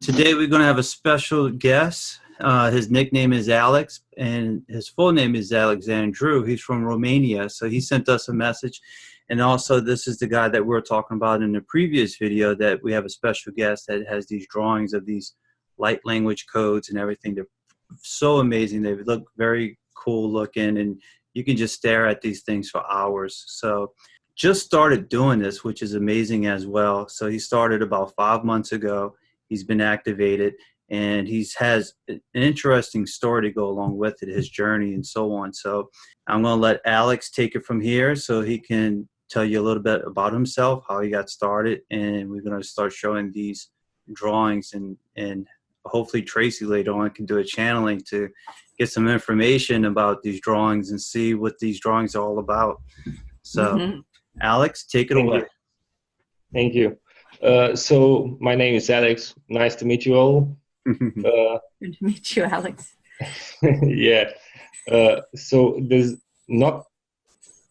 Today we're going to have a special guest. His nickname is Alex, and his full name is Alexandru. He's from Romania, so he sent us a message. And also, this is the guy that we were talking about in the previous video, that we have a special guest that has these drawings of these light language codes and everything. They're so amazing. They look very cool looking, and you can just stare at these things for hours. So just started doing this, which is amazing as well. So he started about 5 months ago. He's been activated, and he has an interesting story to go along with it, his journey and so on. So I'm going to let Alex take it from here so he can tell you a little bit about himself, how he got started, and we're going to start showing these drawings, and hopefully Tracie later on can do a channeling to get some information about these drawings and see what these drawings are all about. So Alex, take it away. Thank you. So my name is Alex. Nice to meet you all. Good to meet you, Alex. Yeah. So there's not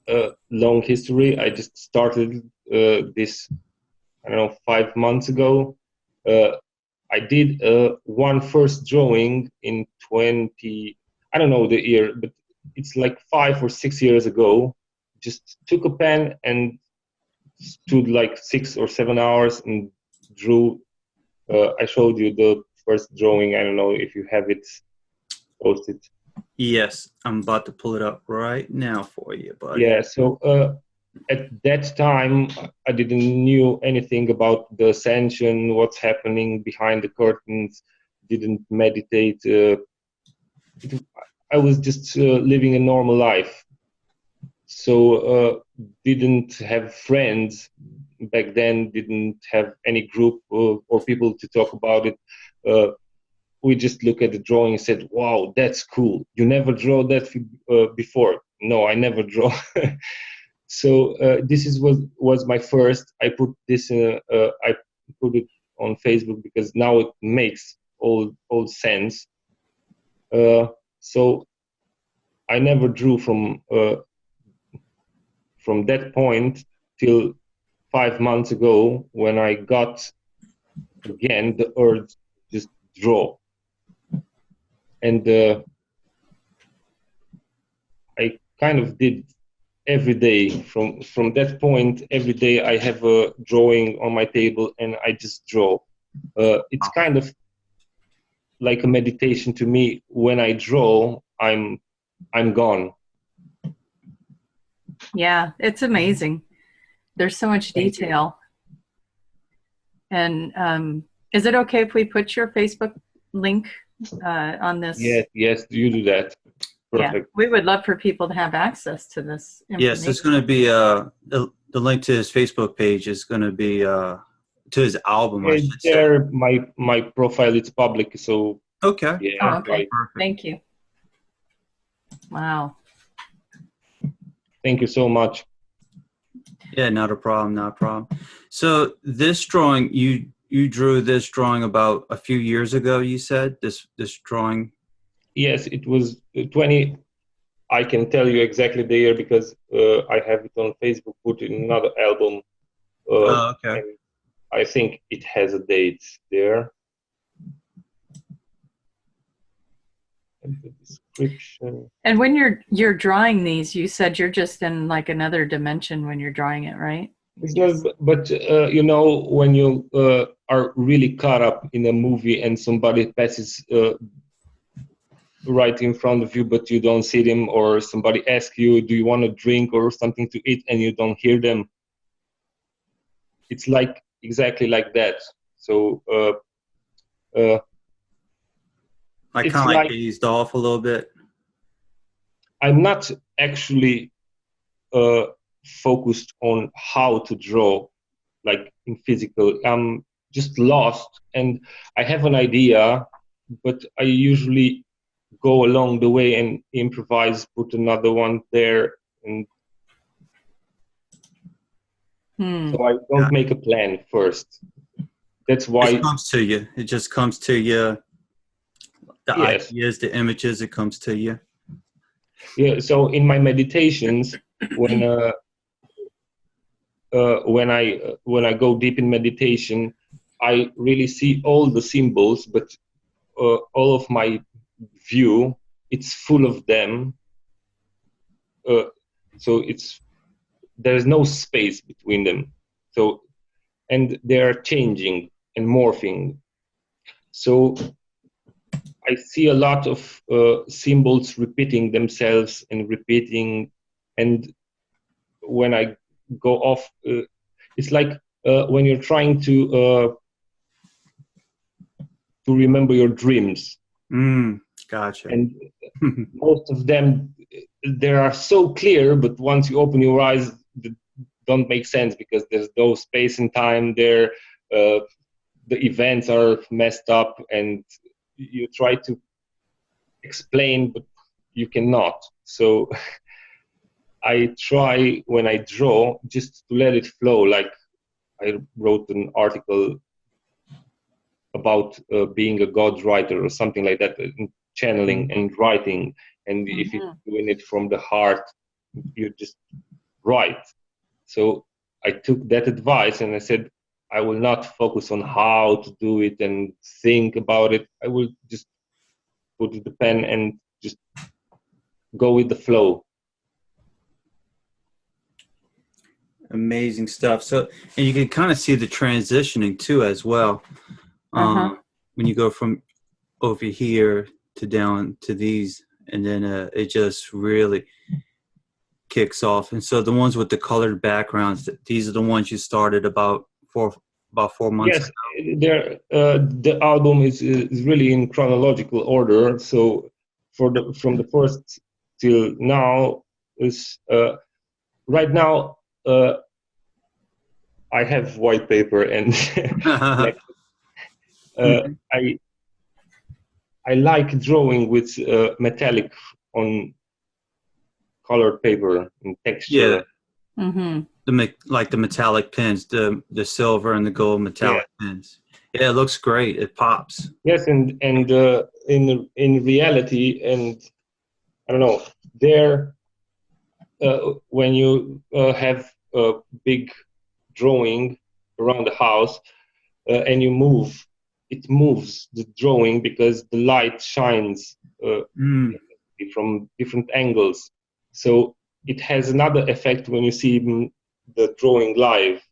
a long history. I just started this, I don't know, 5 months ago. I did one first drawing in I don't know the year, but it's like 5 or 6 years ago. Just took a pen and stood like 6 or 7 hours and drew. I showed you the first drawing. I don't know if you have it posted. Yes, I'm about to pull it up right now for you, buddy. Yeah, so at that time, I didn't knew anything about the Ascension, what's happening behind the curtains, didn't meditate. I was just living a normal life. So didn't have friends back then, didn't have any group or people to talk about it. We just look at the drawing and said, wow, that's cool. You never draw that before. No, I never draw. So this was my first. I put this I put it on Facebook because now it makes all sense. So I never drew from that point till 5 months ago, when I got again the urge just draw, and I kind of did every day from that point. Every day I have a drawing on my table and I just draw. It's kind of like a meditation to me. When I draw, I'm gone. Yeah, it's amazing. There's so much detail. And is it okay if we put your Facebook link on this? Yes, you do that. Perfect. Yeah, we would love for people to have access to this information. Yes, it's going to be the link to his Facebook page is going to be to his album. There, my profile is public, so okay. Yeah, oh, okay. Thank you. Wow. Thank you so much. Yeah, not a problem, not a problem. So this drawing, you drew this drawing about a few years ago, you said, this drawing? Yes, it was 20. I can tell you exactly the year because I have it on Facebook, put in another album. Okay. I think it has a date there. And the description. And when you're drawing these, you said you're just in like another dimension when you're drawing it, right? Yes, but you know, when you are really caught up in a movie and somebody passes right in front of you, but you don't see them, or somebody asks you, do you want a drink or something to eat, and you don't hear them. It's like exactly like that. So I kind of like eased off a little bit. I'm not actually focused on how to draw, like in physical. I'm just lost, and I have an idea, but I usually go along the way and improvise, put another one there, and so I don't make a plan first. That's why it comes to you. It just comes to you. The ideas, the images, it comes to you. Yeah. So in my meditations, when I go deep in meditation, I really see all the symbols, but all of my view, it's full of them. So there's no space between them. So, and they are changing and morphing. So I see a lot of symbols repeating themselves and repeating. And when I go off, it's like when you're trying to remember your dreams. Gotcha. And most of them, they are so clear, but once you open your eyes, they don't make sense because there's no space and time there. The events are messed up, and you try to explain, but you cannot. So I try, when I draw, just to let it flow. Like I wrote an article about being a God writer or something like that, channeling and writing. And if you're doing it from the heart, you just write. So I took that advice and I said, I will not focus on how to do it and think about it. I will just put the pen and just go with the flow. Amazing stuff. So, and you can kind of see the transitioning too, as well. When you go from over here to down to these, and then it just really kicks off. And so the ones with the colored backgrounds, these are the ones you started about 4 months ago. Yes, the album is really in chronological order. So from the first till now is right now I have white paper and I like drawing with metallic on colored paper and texture. Yeah. Like the metallic pens, the silver and the gold metallic pens. Yeah, it looks great. It pops. Yes, and in reality, and I don't know, there when you have a big drawing around the house and you move, it moves the drawing because the light shines from different angles. So it has another effect when you see the drawing live.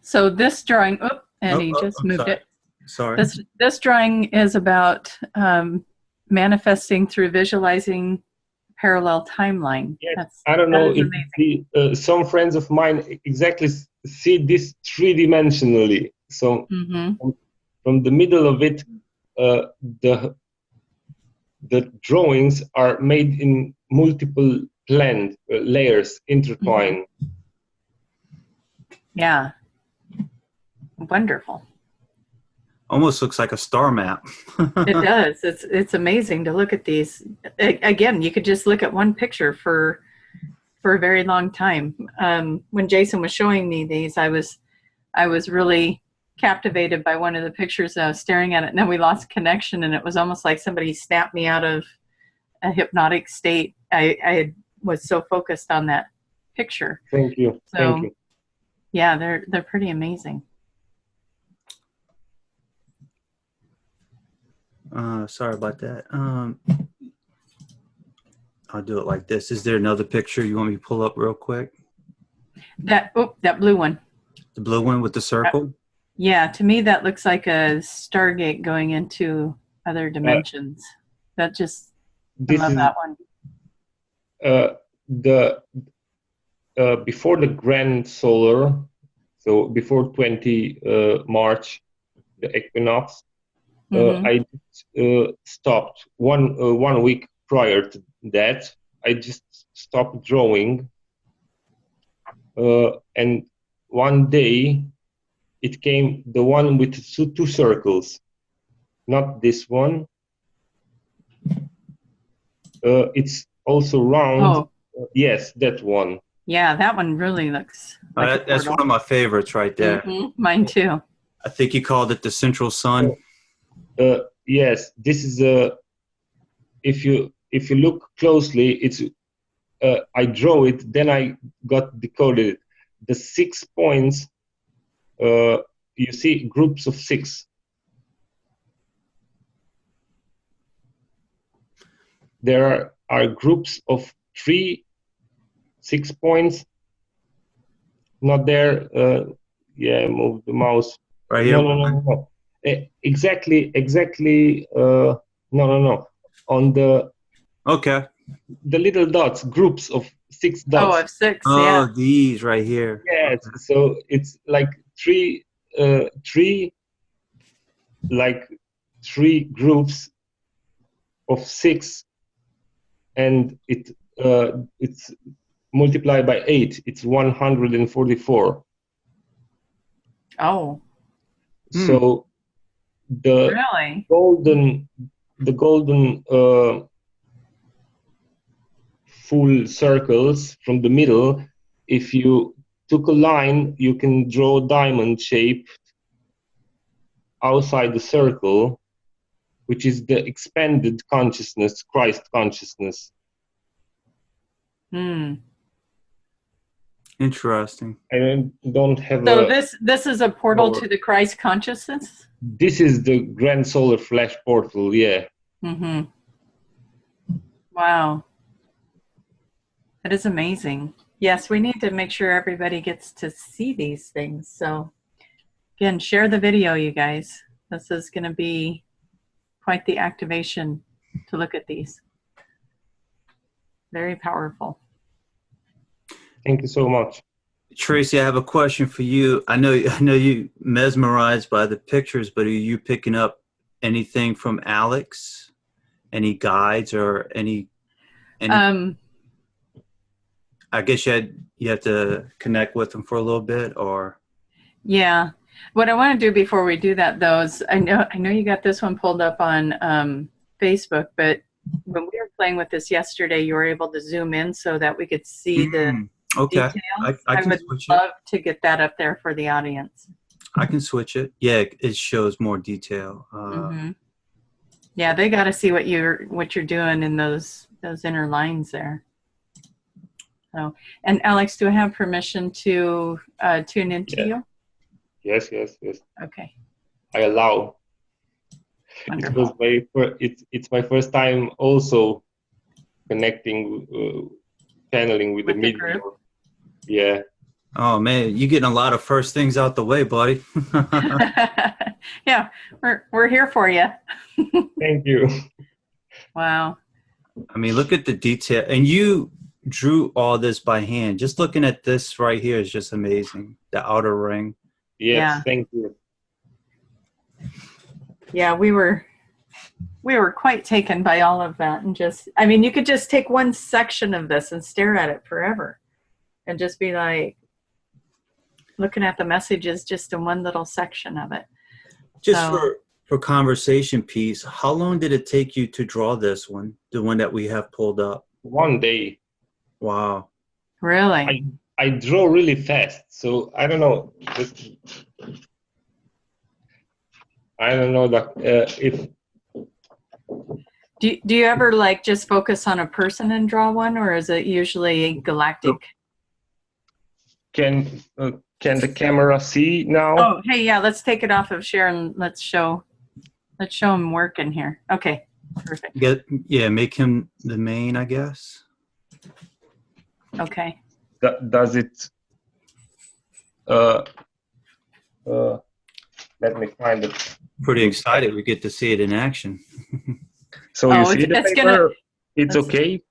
So this drawing, he just moved it. Sorry. This drawing is about manifesting through visualizing parallel timeline. Yes, I don't know if some friends of mine exactly see this three-dimensionally. So from the middle of it, the drawings are made in multiple layers intertwined. Yeah, wonderful. Almost looks like a star map. It does. It's amazing to look at these. Again, you could just look at one picture for a very long time. When Jason was showing me these, I was really captivated by one of the pictures. I was staring at it, and then we lost connection, and it was almost like somebody snapped me out of a hypnotic state. I was so focused on that picture. Thank you. So, thank you. Yeah, they're pretty amazing. Sorry about that. I'll do it like this. Is there another picture you want me to pull up real quick? That blue one. The blue one with the circle? Yeah, to me that looks like a Stargate going into other dimensions. I love that one. Before the grand solar, so before 20 March, the equinox, I stopped one week prior to that. I just stopped drawing, and one day it came the one with two circles, not this one. It's also round. Yes, that one. Yeah, that one really looks like that's one of my favorites right there. Mine too. I think you called it the Central Sun. Yes, this is if you look closely, it's I draw it, then I got decoded. The 6 points you see groups of 6. There are groups of 3, 6 points. Not there. Yeah, move the mouse. Right here. No. Exactly. No. On the little dots, groups of 6 dots. Oh, of 6. Oh, yeah. these right here. Yes. So it's like three groups of 6, and it's multiplied by 8. It's 144. Oh. So the Really? golden full circles from the middle, if you took a line, you can draw a diamond shape outside the circle, which is the expanded consciousness, Christ consciousness. Interesting. I don't have so this is a portal to the Christ consciousness? This is the Grand Solar Flash portal, yeah. Wow. That is amazing. Yes, we need to make sure everybody gets to see these things. So again, share the video, you guys. This is going to be quite the activation to look at these. Very powerful. Thank you so much. Tracie, I have a question for you. I know you mesmerized by the pictures, but are you picking up anything from Alex? Any guides or any I guess you have to connect with them for a little bit, or yeah. What I want to do before we do that, though, is I know you got this one pulled up on Facebook, but when we were playing with this yesterday, you were able to zoom in so that we could see the details. I would love to get that up there for the audience. I can switch it. Yeah, it shows more detail. Yeah, they got to see what you're doing in those inner lines there. So, and Alex, do I have permission to tune into you? Yes. Okay. I allow. Wonderful. It's my first time also connecting, channeling with the medium. Yeah. Oh man, you're getting a lot of first things out the way, buddy. Yeah, we're here for you. Thank you. Wow. I mean, look at the detail, and you drew all this by hand. Just looking at this right here is just amazing. The outer ring. Yes, yeah. Thank you. Yeah, we were quite taken by all of that, and I mean, you could just take one section of this and stare at it forever and just be like looking at the messages just in one little section of it. Just for conversation piece, how long did it take you to draw this one, the one that we have pulled up? 1 day. Wow. Really? I draw really fast, so I don't know. I don't know that if. Do you ever like just focus on a person and draw one, or is it usually galactic? Can the camera see now? Oh, hey, yeah. Let's take it off of share and let's show him working here. Okay, perfect. Yeah, make him the main, I guess. Okay. Does it? Let me find it. Pretty excited. We get to see it in action. So you see the paper? It's okay.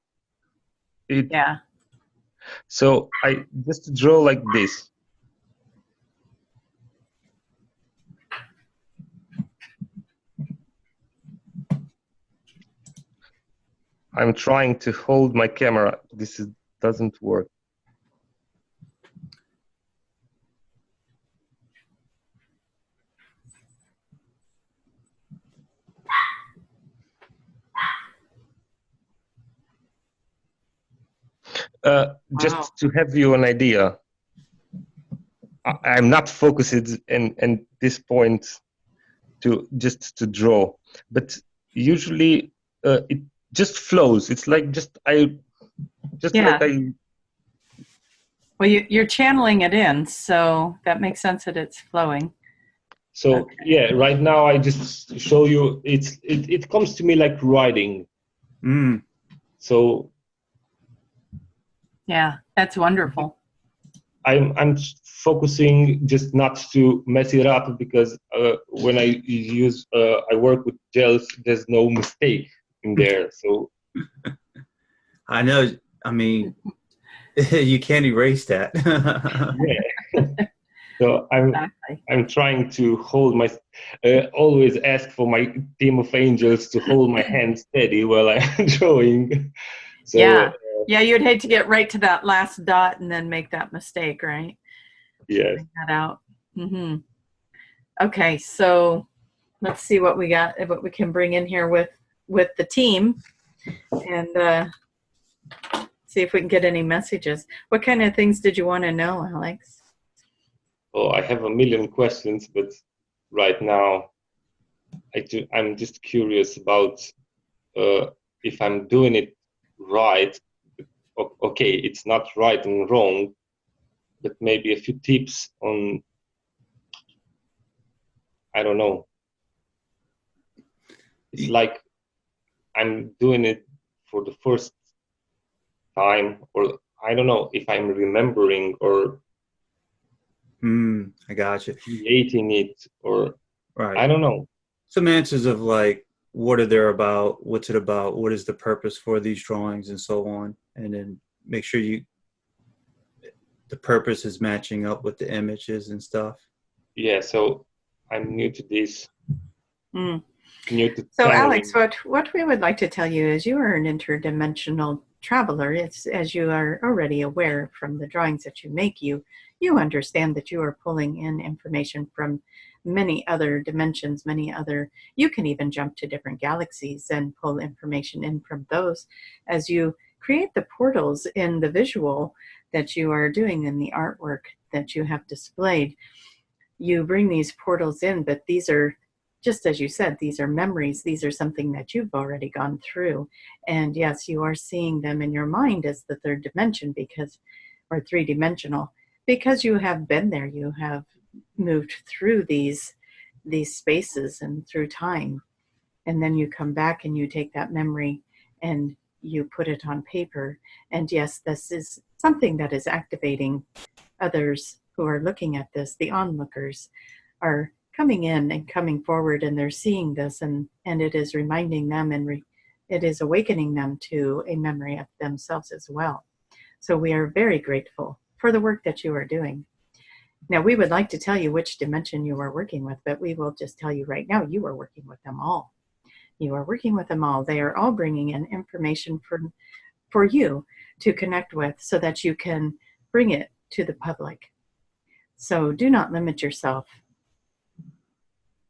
Yeah. So I just draw like this. I'm trying to hold my camera. This doesn't work. Just to have you an idea, I'm not focused at this point to draw, but usually it just flows. It's like Well, you're channeling it in, so that makes sense that it's flowing. So Okay. yeah, right now I just show you. It comes to me like writing. Mm. So Yeah, that's wonderful. I'm focusing just not to mess it up, because when I work with gels, there's no mistake in there. So I know. I mean, you can't erase that. yeah. So Exactly. I'm trying to hold my always ask for my team of angels to hold my hand steady while I'm drawing. So Yeah. Yeah, you'd hate to get right to that last dot and then make that mistake, right? yes. Bring that out. Mm-hmm. Okay, so let's see what we got, what we can bring in here with the team, and see if we can get any messages. What kind of things did you want to know, Alex? Oh, I have a million questions, but right now I'm just curious about if I'm doing it right. Okay, it's not right and wrong, but maybe a few tips on, I don't know. It's like I'm doing it for the first time, or I don't know if I'm remembering or I got you. creating it, or Right. I don't know. Some answers of like, what are they about? What's it about? What is the purpose for these drawings and so on? And then make sure the purpose is matching up with the images and stuff. Yeah, so I'm new to this. Mm. New to So, channeling. Alex, what we would like to tell you is you are an interdimensional traveler. It's, as you are already aware from the drawings that you make, you understand that you are pulling in information from many other dimensions, many other. You can even jump to different galaxies and pull information in from those as you create the portals in the visual that you are doing in the artwork that you have displayed. You bring these portals in, but these are, just as you said, these are memories. These are something that you've already gone through. And yes, you are seeing them in your mind as the third dimension, because, or three-dimensional, because you have been there. You have moved through these spaces and through time. And then you come back and you take that memory and you put it on paper. And yes, this is something that is activating others who are looking at this. The onlookers are coming in and coming forward, and they're seeing this, and it is reminding them, and it is awakening them to a memory of themselves as well. So we are very grateful for the work that you are doing. Now, we would like to tell you which dimension you are working with, but we will just tell you right now, you are working with them all. You are working with them all. They are all bringing in information for you to connect with so that you can bring it to the public. So do not limit yourself.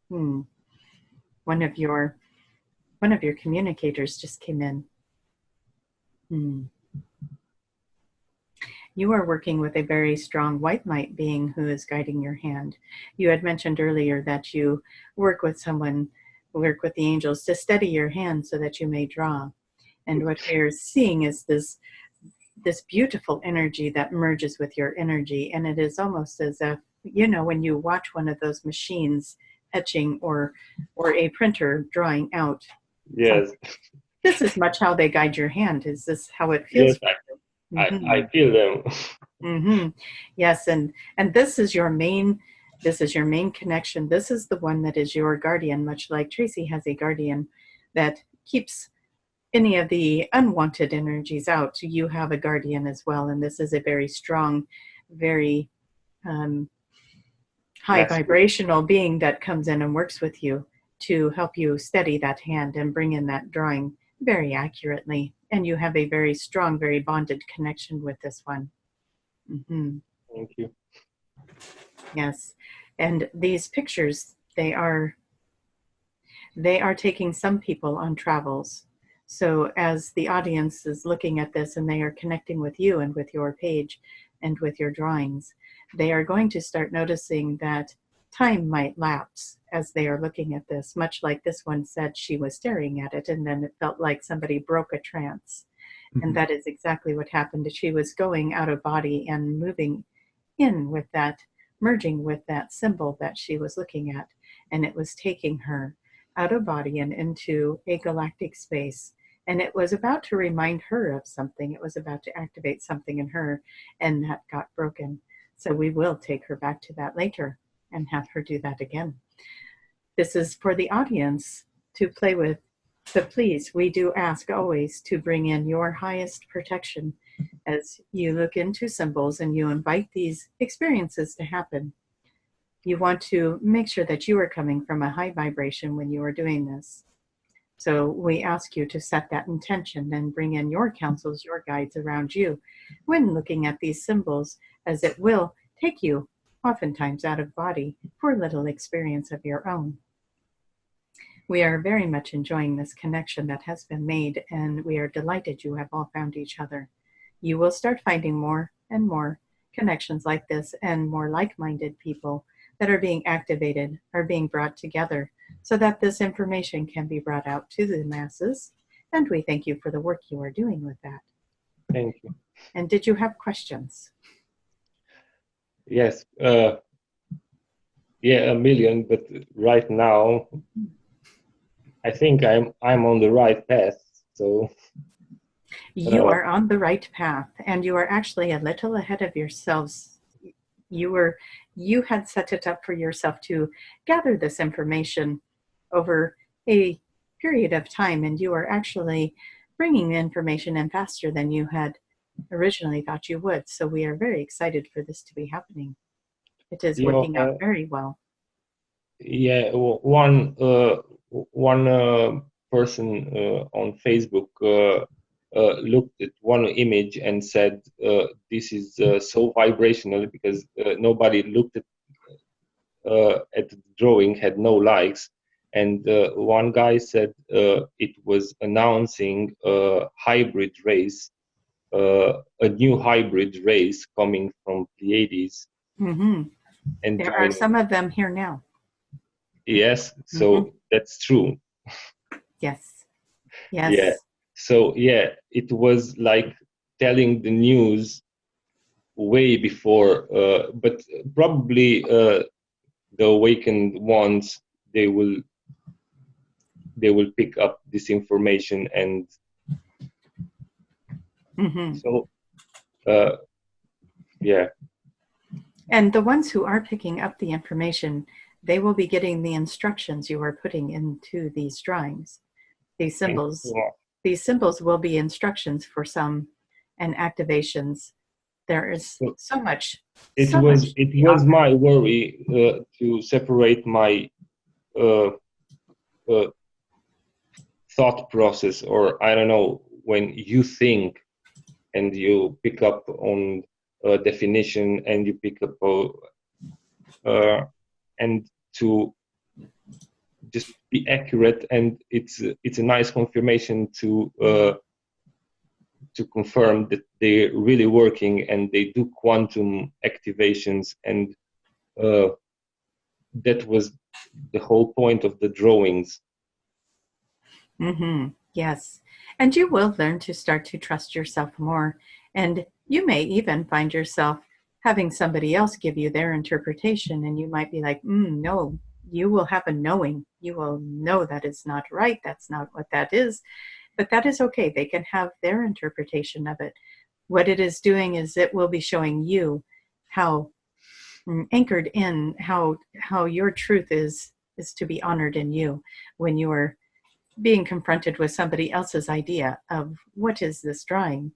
One of your communicators just came in. You are working with a very strong white light being who is guiding your hand. You had mentioned earlier that you work with the angels to steady your hand so that you may draw. And what we're seeing is this beautiful energy that merges with your energy. And it is almost as if, when you watch one of those machines etching or a printer drawing out. Yes. This is much how they guide your hand. Is this how it feels? Yes, I feel them. Yes, and this is your main connection. This is the one that is your guardian, much like Tracie has a guardian that keeps any of the unwanted energies out. You have a guardian as well, and this is a very strong, very high vibrational being that comes in and works with you to help you steady that hand and bring in that drawing very accurately. And you have a very strong, very bonded connection with this one. Thank you. Yes. And these pictures, they are taking some people on travels. So as the audience is looking at this and they are connecting with you and with your page and with your drawings, they are going to start noticing that time might lapse as they are looking at this, much like this one said she was staring at it and then it felt like somebody broke a trance. And that is exactly what happened. She was going out of body and moving in with that, merging with that symbol that she was looking at. and it was taking her out of body and into a galactic space. And it was about to remind her of something. It was about to activate something in her, and that got broken. So we will take her back to that later and have her do that again. This is for the audience to play with. But please, we do ask always to bring in your highest protection as you look into symbols and you invite these experiences to happen. You want to make sure that you are coming from a high vibration when you are doing this. So we ask you to set that intention and bring in your counsels, your guides around you when looking at these symbols, as it will take you oftentimes out of body for a little experience of your own. We are very much enjoying this connection that has been made, and we are delighted you have all found each other. You will start finding more and more connections like this, and more like-minded people that are being activated are being brought together so that this information can be brought out to the masses. And we thank you for the work you are doing with that. Thank you. And did you have questions? Yes. Yeah, a million, but right now, I think I'm on the right path. So you are on the right path, and you are actually a little ahead of yourselves. You had set it up for yourself to gather this information over a period of time, and you are actually bringing the information in faster than you had originally thought you would. So we are very excited for this to be happening. It is working out very well. Yeah, one person on Facebook looked at one image and said, this is so vibrational, because nobody looked at the drawing, had no likes. And one guy said it was announcing a hybrid race, a new hybrid race coming from Pleiades. Mm-hmm. And there are some of them here now. Yes, so that's true. Yes. Yes. Yeah. So yeah, it was like telling the news way before, but probably the awakened ones, they will pick up this information, and so yeah. And the ones who are picking up the information, they will be getting the instructions you are putting into these drawings. These symbols will be instructions for some, and activations. There is so much. It was my worry to separate my thought process, or I don't know, when you think and you pick up on a definition and you pick up and to just be accurate, and it's a nice confirmation to confirm that they're really working and they do quantum activations, and that was the whole point of the drawings. Yes, and you will learn to start to trust yourself more, and you may even find yourself having somebody else give you their interpretation, and you might be like, no. You will have a knowing. You will know that it's not right. That's not what that is. But that is okay. They can have their interpretation of it. What it is doing is it will be showing you how anchored in, how your truth is to be honored in you when you are being confronted with somebody else's idea of what is this drawing.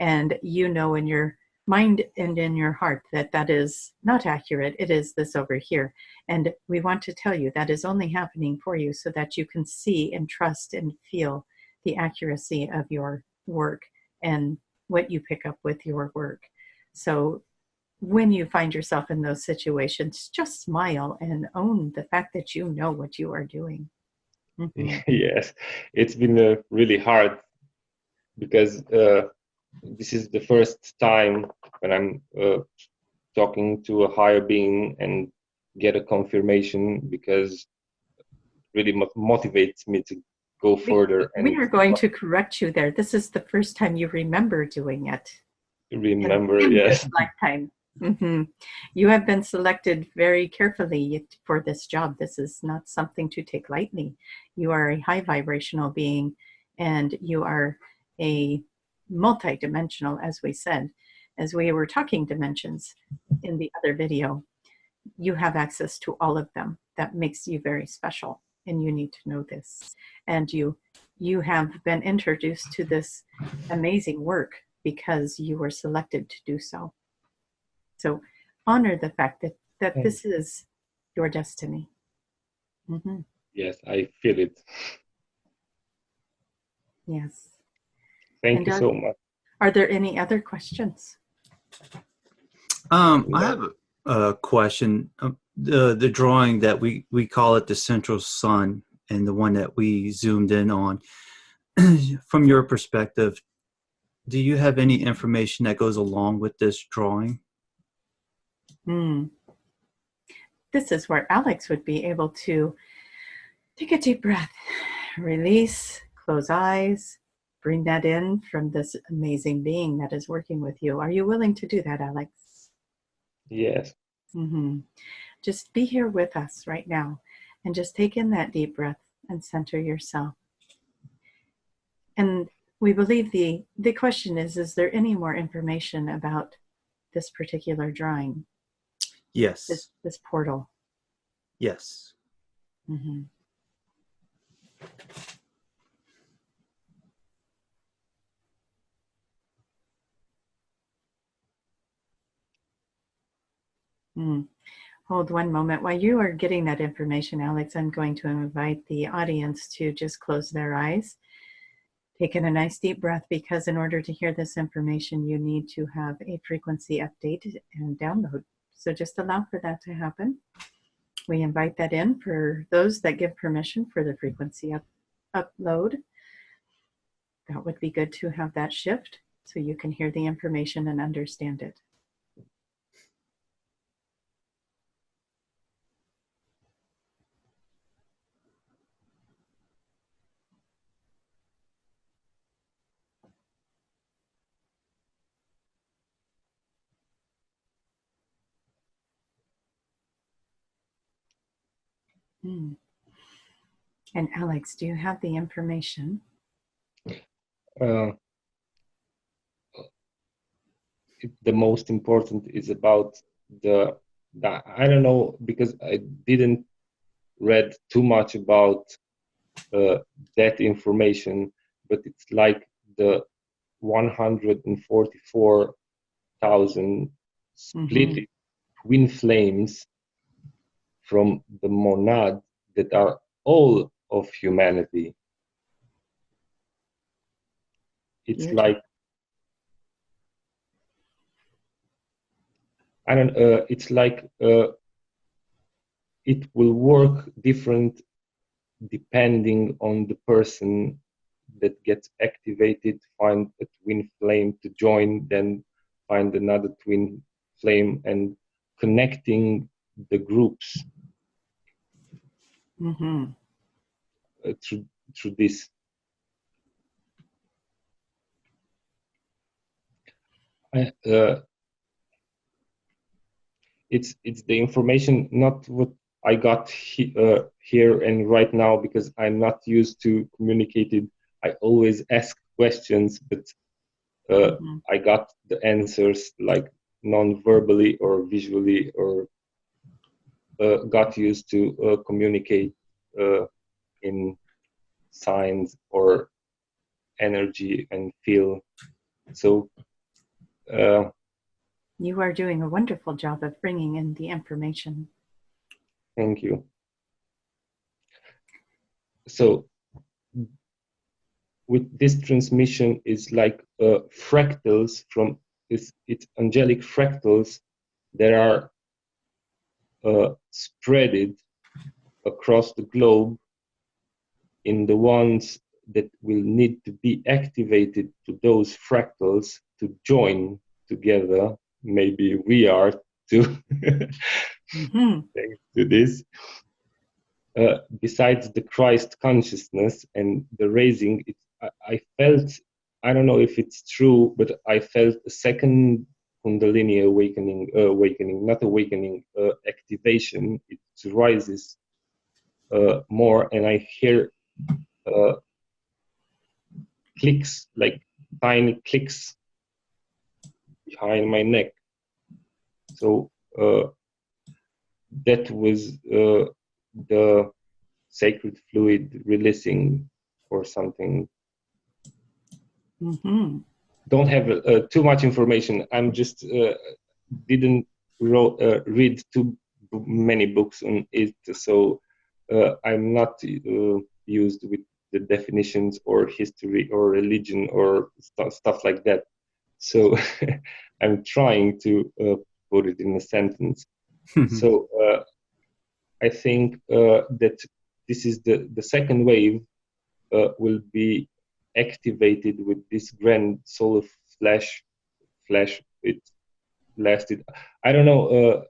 And you know in your mind and in your heart that that is not accurate. It is this over here. And we want to tell you that is only happening for you so that you can see and trust and feel the accuracy of your work and what you pick up with your work. So when you find yourself in those situations, just smile and own the fact that you know what you are doing. Yes, it's been really hard, because this is the first time when I'm talking to a higher being and get a confirmation, because it really motivates me to go further. And we are going to correct you there. This is the first time you remember doing it. Remember, in yes. this lifetime. Mm-hmm. You have been selected very carefully for this job. This is not something to take lightly. You are a high vibrational being, and you are a multi-dimensional, as we said, as we were talking dimensions in the other video. You have access to all of them. That makes you very special, and you need to know this. And you have been introduced to this amazing work because you were selected to do so. So honor the fact that this is your destiny. Mm-hmm. Yes, I feel it. Yes. Thank you so much. Are there any other questions? I have a question. The drawing that we call it the central sun, and the one that we zoomed in on, from your perspective, do you have any information that goes along with this drawing? This is where Alex would be able to take a deep breath, release, close eyes, bring that in from this amazing being that is working with you. Are you willing to do that, Alex? Yes. Mm-hmm. Just be here with us right now and just take in that deep breath and center yourself. And we believe the question is there any more information about this particular drawing? Yes. This portal. Yes. Mm-hmm. Hold one moment. While you are getting that information, Alex, I'm going to invite the audience to just close their eyes. Take in a nice deep breath, because in order to hear this information, you need to have a frequency update and download. So just allow for that to happen. We invite that in for those that give permission for the frequency upload. That would be good to have that shift so you can hear the information and understand it. And Alex, do you have the information? The most important is about the I don't know, because I didn't read too much about that information, but it's like the 144,000 split twin flames from the monad that are all of humanity. It's like, I don't it's like it will work different depending on the person that gets activated. Find a twin flame to join, then find another twin flame, and connecting the groups through this. It's the information, not what I got here and right now, because I'm not used to communicating. I always ask questions, but I got the answers like non-verbally or visually, or got used to communicate in signs or energy and feel. So you are doing a wonderful job of bringing in the information. Thank you. So with this transmission is like fractals from it's angelic fractals that are spreaded across the globe in the ones that will need to be activated to those fractals to join together. Maybe we are too, thanks to this. Besides the Christ consciousness and the raising, I felt, I don't know if it's true, but I felt a second Kundalini activation. It rises more, and I hear clicks, like tiny clicks behind my neck. So that was the sacred fluid releasing or something. Mm-hmm. Don't have too much information. I'm just didn't read too many books on it, so I'm not used with the definitions or history or religion or stuff like that. So I'm trying to put it in a sentence. So I think that this is the second wave will be activated with this grand solar flash. It lasted, I don't know,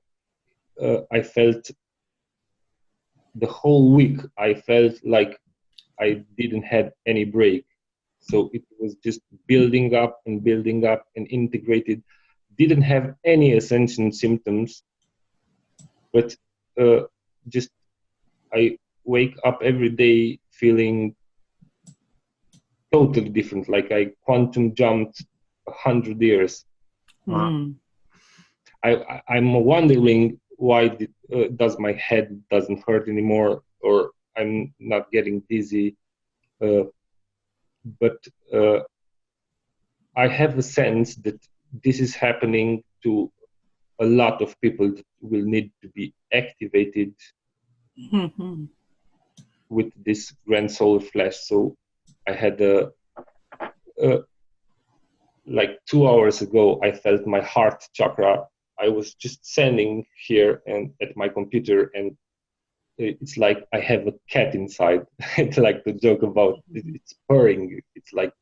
I felt the whole week, I felt like I didn't have any break. So it was just building up and integrated. Didn't have any ascension symptoms, but just I wake up every day feeling totally different, like I quantum jumped 100 years. Wow. I'm wondering why does my head doesn't hurt anymore, or I'm not getting dizzy. But I have a sense that this is happening to a lot of people that will need to be activated with this grand solar flash. So I had like 2 hours ago, I felt my heart chakra. I was just standing here and at my computer, and it's like I have a cat inside. It's like the joke about it's purring. It's like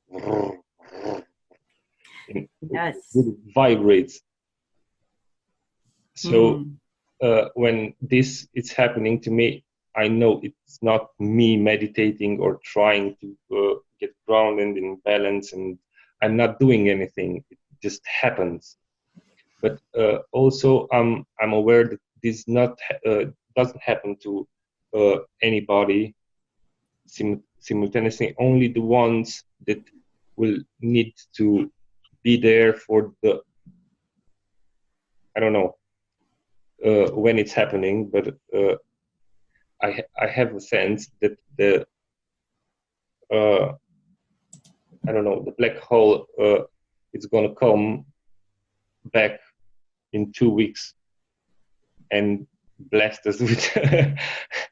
yes, it vibrates. So when this is happening to me, I know it's not me meditating or trying to get grounded in balance, and I'm not doing anything. It just happens. But also, I'm aware that this doesn't happen to anybody simultaneously. Only the ones that will need to be there for the, I don't know when it's happening, but I have a sense that the I don't know, the black hole is gonna come back in 2 weeks and blast us with,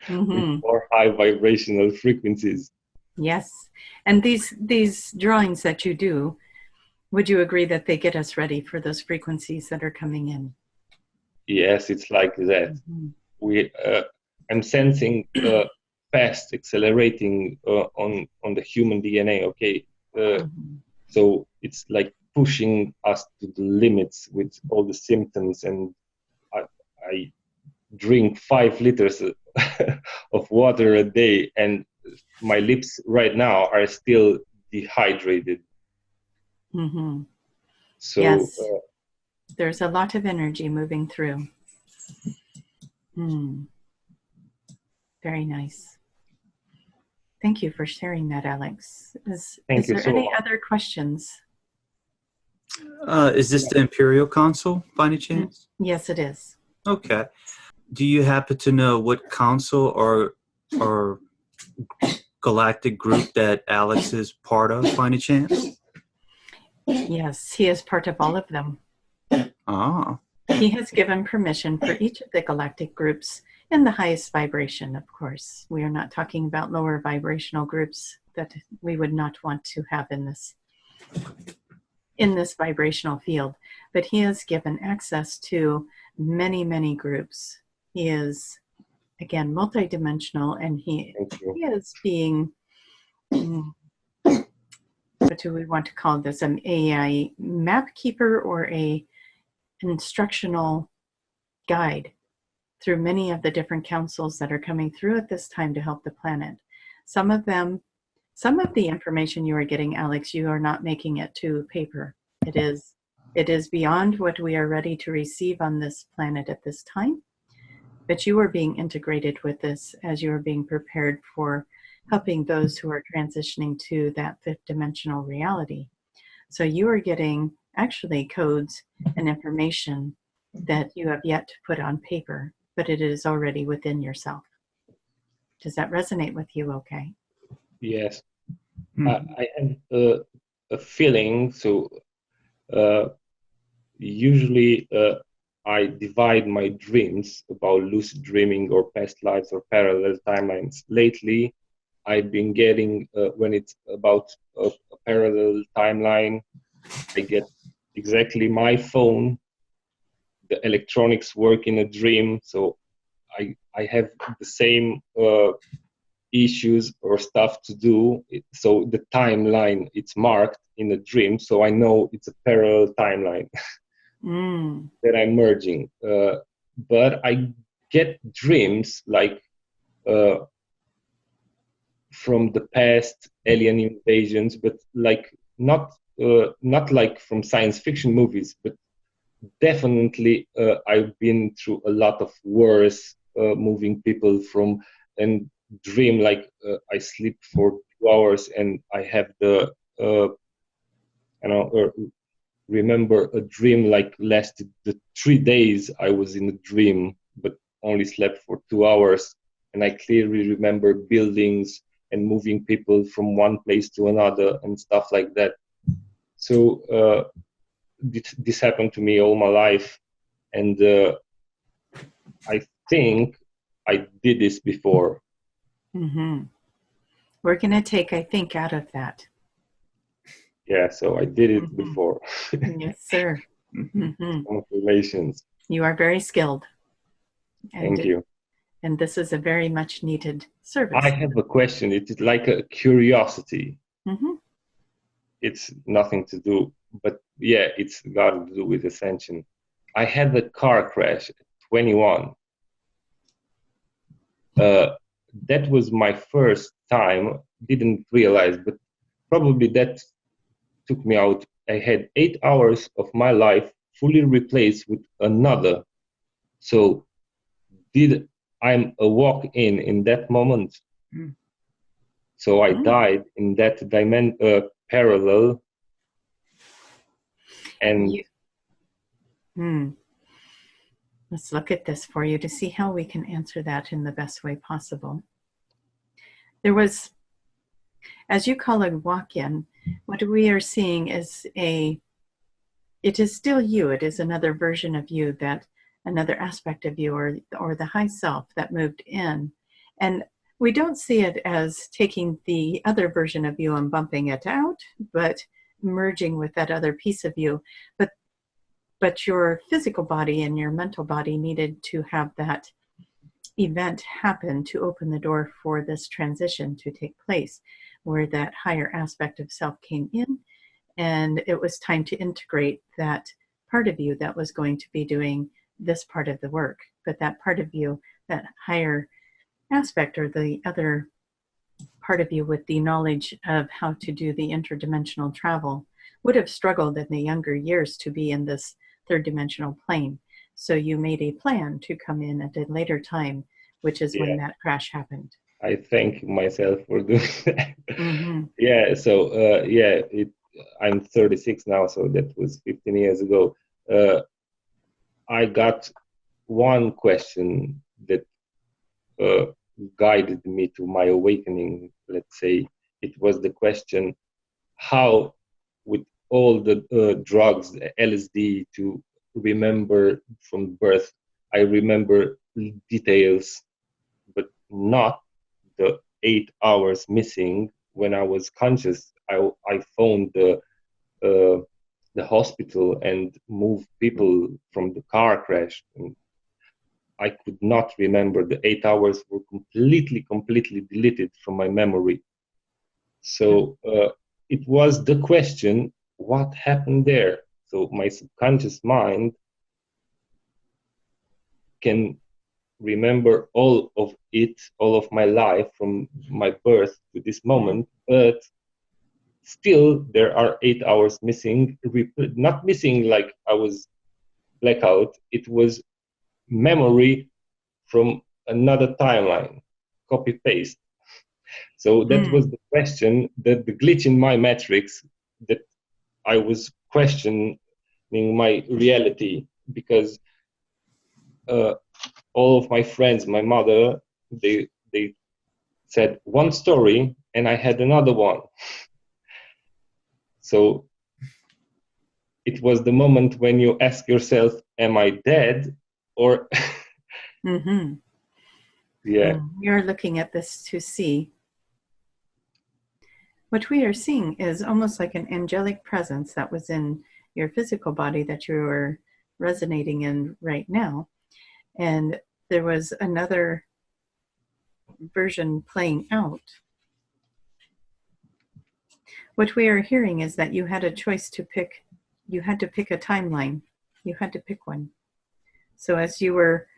with more high vibrational frequencies. Yes, and these drawings that you do, would you agree that they get us ready for those frequencies that are coming in? Yes, it's like that. I'm sensing fast accelerating on the human DNA. Okay, so it's like pushing us to the limits with all the symptoms, and I drink 5 liters of water a day, and my lips right now are still dehydrated. So yes, there's a lot of energy moving through. Very nice. Thank you for sharing that, Alex. Is there any other questions? Is this the Imperial Council by any chance? Yes, it is. Okay. Do you happen to know what council or galactic group that Alex is part of by any chance? Yes, he is part of all of them. Ah. He has given permission for each of the galactic groups in the highest vibration, of course. We are not talking about lower vibrational groups that we would not want to have in this vibrational field. But he has given access to many, many groups. He is, again, multidimensional, and he is being, what do we want to call this, an AI map keeper or a instructional guide through many of the different councils that are coming through at this time to help the planet. Some of the information you are getting, Alex, you are not making it to paper. It is It is beyond what we are ready to receive on this planet at this time. But you are being integrated with this as you are being prepared for helping those who are transitioning to that fifth dimensional reality. So you are getting actually codes and information that you have yet to put on paper, but it is already within yourself. Does that resonate with you okay? Yes. I have a feeling, so usually I divide my dreams about lucid dreaming or past lives or parallel timelines. Lately, I've been getting, when it's about a parallel timeline, I get exactly my phone, the electronics work in a dream, so I have the same issues or stuff to do. So the timeline, it's marked in a dream, so I know it's a parallel timeline that I'm merging. But I get dreams like from the past alien invasions, but like not like from science fiction movies, but definitely I've been through a lot of wars, moving people from, and dream like I sleep for 2 hours and I have the remember a dream like lasted the 3 days I was in a dream, but only slept for 2 hours, and I clearly remember buildings and moving people from one place to another and stuff like that. So this happened to me all my life, and I think I did this before. We're going to take I think out of that. Yeah, so I did it before. Yes, sir. Congratulations. You are very skilled. Thank you. And this is a very much needed service. I have a question. It is like a curiosity. It's nothing to do, but yeah, it's got to do with Ascension. I had a car crash at 21. That was my first time. Didn't realize, but probably that took me out. I had 8 hours of my life fully replaced with another. So did I'm a walk-in in that moment? So I died in that parallel, and let's look at this for you to see how we can answer that in the best way possible. There was, as you call it, walk-in. What we are seeing is it is still you. It is another version of you, that another aspect of you, or the high self that moved in. And we don't see it as taking the other version of you and bumping it out, but merging with that other piece of you. But your physical body and your mental body needed to have that event happen to open the door for this transition to take place, where that higher aspect of self came in, and it was time to integrate that part of you that was going to be doing this part of the work. But that part of you, that higher aspect, or the other part of you with the knowledge of how to do the interdimensional travel, would have struggled in the younger years to be in this third dimensional plane. So you made a plan to come in at a later time, which is when that crash happened. I thank myself for doing that. Yeah, so I'm 36 now, so that was 15 years ago. I got one question that guided me to my awakening, let's say. It was the question, how, with all the drugs, LSD, to remember from birth, I remember details, but not the 8 hours missing when I was conscious. I phoned the hospital and moved people from the car crash. And I could not remember. The 8 hours were completely deleted from my memory. So it was the question, what happened there? So my subconscious mind can remember all of it, all of my life from my birth to this moment, but still there are 8 hours missing, not missing like I was blackout, it was memory from another timeline, copy paste. So that was the question, that the glitch in my matrix, that I was questioning my reality, because all of my friends, my mother, they said one story and I had another one. So it was the moment when you ask yourself, am I dead? Or yeah. You're looking at this to see. What we are seeing is almost like an angelic presence that was in your physical body that you are resonating in right now. And there was another version playing out. What we are hearing is that you had a choice to pick. You had to pick a timeline. You had to pick one. So as you were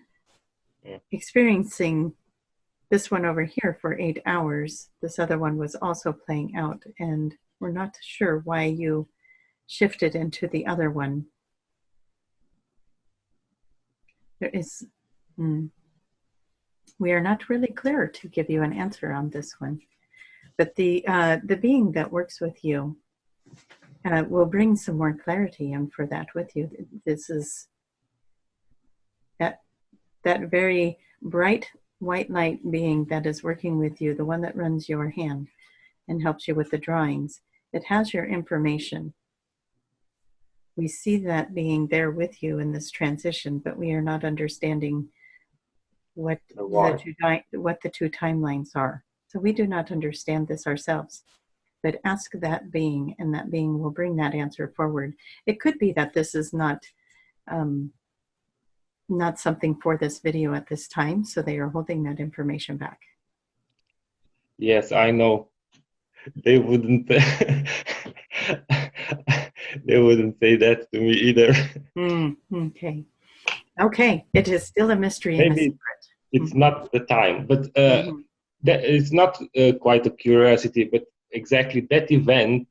experiencing this one over here for 8 hours, this other one was also playing out, and we're not sure why you shifted into the other one. There is, we are not really clear to give you an answer on this one, but the being that works with you will bring some more clarity in for that with you. This is that very bright white light being that is working with you, the one that runs your hand and helps you with the drawings. It has your information. We see that being there with you in this transition, but we are not understanding what the two timelines are. So we do not understand this ourselves. But ask that being, and that being will bring that answer forward. It could be that this is not something for this video at this time, so they are holding that information back. Yes, I know. They wouldn't. They wouldn't say that to me either. Okay. Okay. It is still a mystery and a secret. It's not the time, but that it's not quite a curiosity, but exactly that event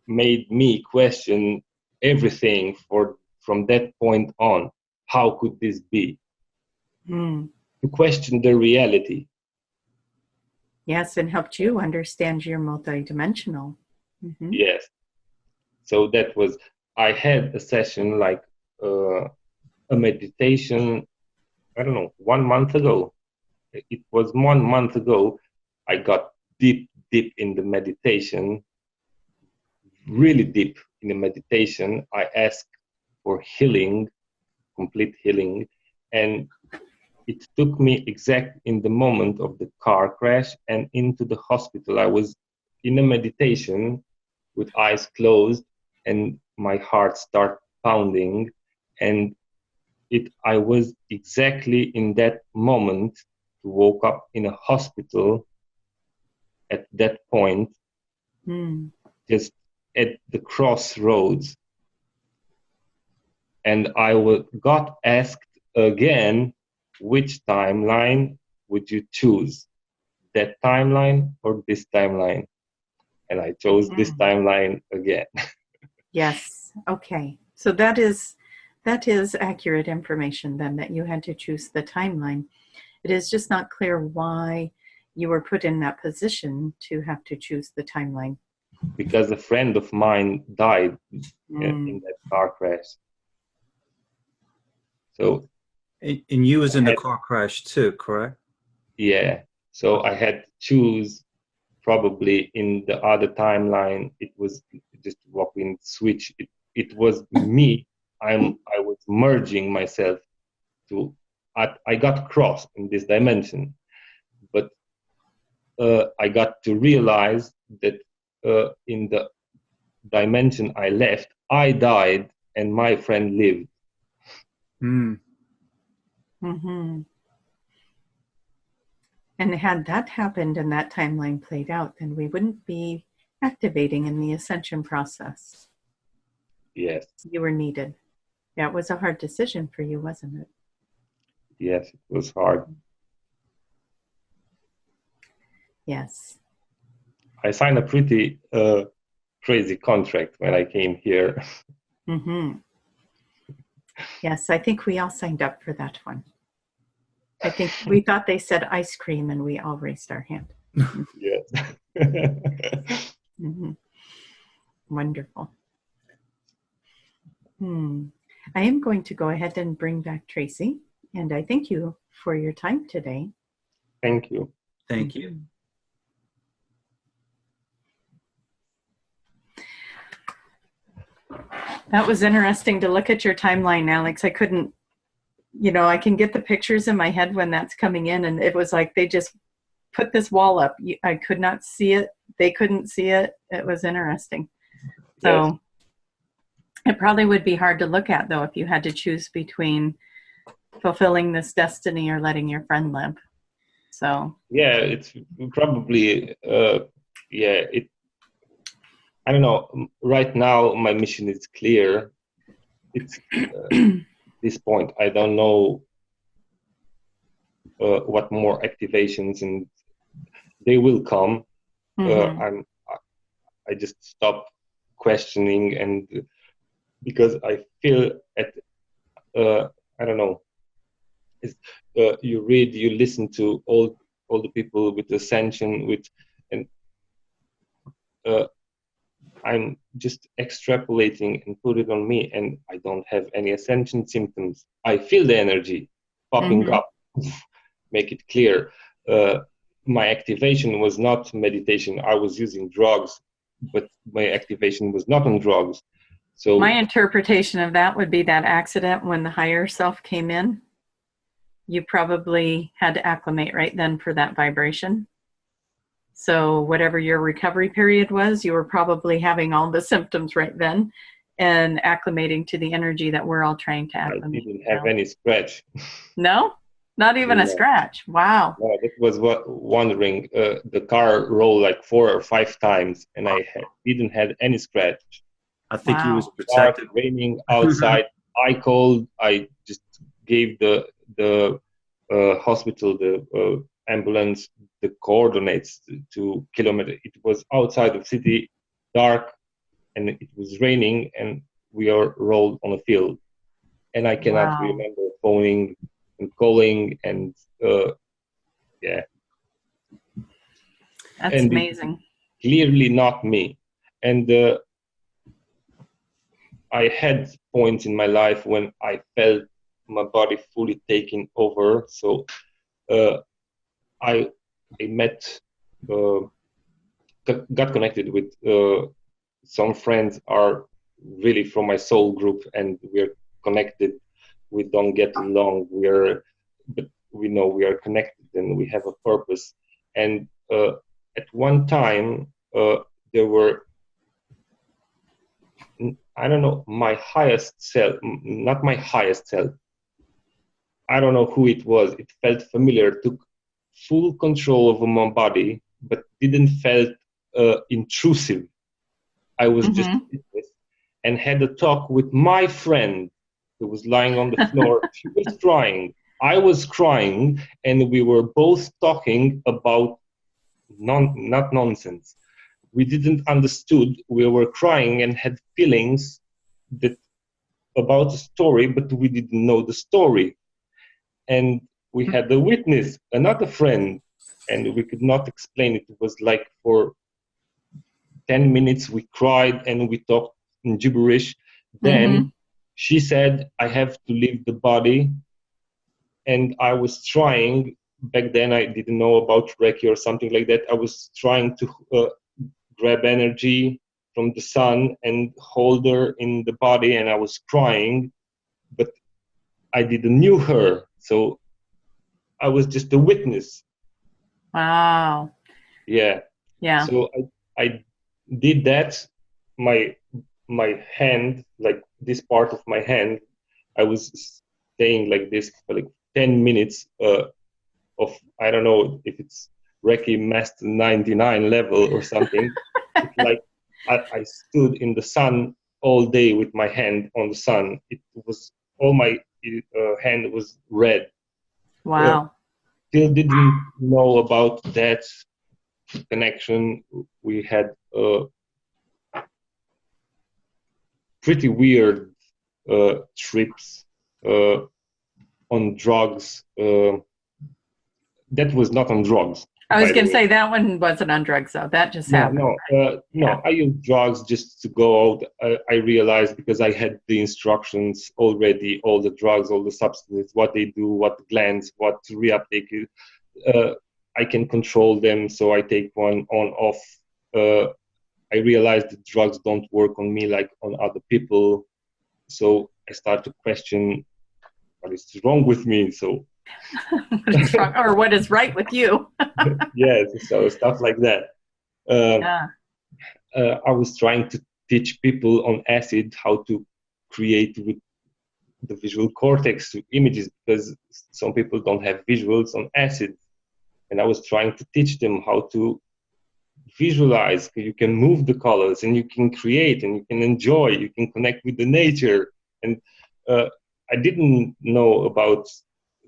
made me question everything from that point on. How could this be? To question the reality. Yes, and helped you understand you're multidimensional. Yes. So that was, I had a session like a meditation, I don't know, 1 month ago. It was 1 month ago. I got deep in the meditation, really deep in the meditation. I asked for healing, complete healing, and it took me exact in the moment of the car crash and into the hospital. I was in a meditation with eyes closed, and my heart started pounding, and I was exactly in that moment to woke up in a hospital at that point, just at the crossroads. And I got asked again, which timeline would you choose? That timeline or this timeline? And I chose this timeline again. Yes. Okay. So that is accurate information then, that you had to choose the timeline. It is just not clear why you were put in that position to have to choose the timeline. Because a friend of mine died in that car crash. So, and you was in the car crash too, correct? Yeah. So I had to choose. Probably in the other timeline, it was just walking switch. It was me. I was merging myself to. I got crossed in this dimension, but I got to realize that in the dimension I left, I died and my friend lived. And had that happened and that timeline played out, then we wouldn't be activating in the ascension process. Yes. You were needed. That was a hard decision for you, wasn't it? Yes, it was hard. Yes. I signed a pretty crazy contract when I came here. Mm-hmm. Yes, I think we all signed up for that one. I think we thought they said ice cream and we all raised our hand. Yes. Mm-hmm. Wonderful. I am going to go ahead and bring back Tracie, and I thank you for your time today. Thank you. Thank you. That was interesting to look at your timeline, Alex. I couldn't, I can get the pictures in my head when that's coming in, and it was like they just put this wall up. I could not see it. They couldn't see it. It was interesting. So Yes. It probably would be hard to look at, though, if you had to choose between fulfilling this destiny or letting your friend live. So Yeah, it's probably I don't know. Right now, my mission is clear. It's this point. I don't know what more activations, and they will come. I just stop questioning, and because I feel I don't know. You read, you listen to all the people with Ascension, and I'm just extrapolating and put it on me, and I don't have any Ascension symptoms. I feel the energy popping up. Make it clear. My activation was not meditation. I was using drugs, but my activation was not on drugs. So my interpretation of that would be that accident when the higher self came in. You probably had to acclimate right then for that vibration. So whatever your recovery period was, you were probably having all the symptoms right then and acclimating to the energy that we're all trying to acclimate. I didn't have any scratch. No? Not even a scratch. Wow. No, that was wondering. The car rolled like 4 or 5 times, and I didn't have any scratch. I think he was It protected. raining outside. I called. I just gave the hospital, the ambulance, the coordinates to kilometer. It was outside of city, dark, and it was raining, and we are rolled on a field. And I cannot remember phoning and calling, and That's amazing. Clearly not me. And I had points in my life when I felt my body fully taking over. So I met, got connected with some friends are really from my soul group, and we're connected. We don't get along, but we know we are connected and we have a purpose. And at one time, there were, I don't know, my highest self, not my highest self. I don't know who it was. It felt familiar, took full control over my body, but didn't felt intrusive. I was just witness and had a talk with my friend who was lying on the floor. She was crying. I was crying, and we were both talking about not nonsense. We didn't understood. We were crying and had feelings that about the story, but we didn't know the story. And we had a witness, another friend, and we could not explain it. It was like for 10 minutes we cried and we talked in gibberish. Then she said, I have to leave the body. And I was trying, back then I didn't know about Reiki or something like that. I was trying to grab energy from the sun and hold her in the body, and I was crying, but I didn't knew her. So I was just a witness. Wow. Yeah. Yeah. So I did that. My hand, like this part of my hand, I was staying like this for like 10 minutes of, I don't know if it's Reiki Master 99 level or something. It's like I stood in the sun all day with my hand on the sun. It was all my hand was red. Wow. Still didn't know about that connection. We had pretty weird trips on drugs. That was not on drugs. I was going to say that one wasn't on drugs, though. That just happened. No. Yeah. I used drugs just to go out. I realized because I had the instructions already, all the drugs, all the substances, what they do, what glands, what reuptake is. I can control them, so I take one on off. I realized that drugs don't work on me like on other people, so I start to question what is wrong with me. So what is wrong, or what is right with you? yes, so stuff like that. Yeah. I was trying to teach people on acid how to create with the visual cortex images, because some people don't have visuals on acid. And I was trying to teach them how to visualize. You can move the colors and you can create and you can enjoy, you can connect with the nature. And I didn't know about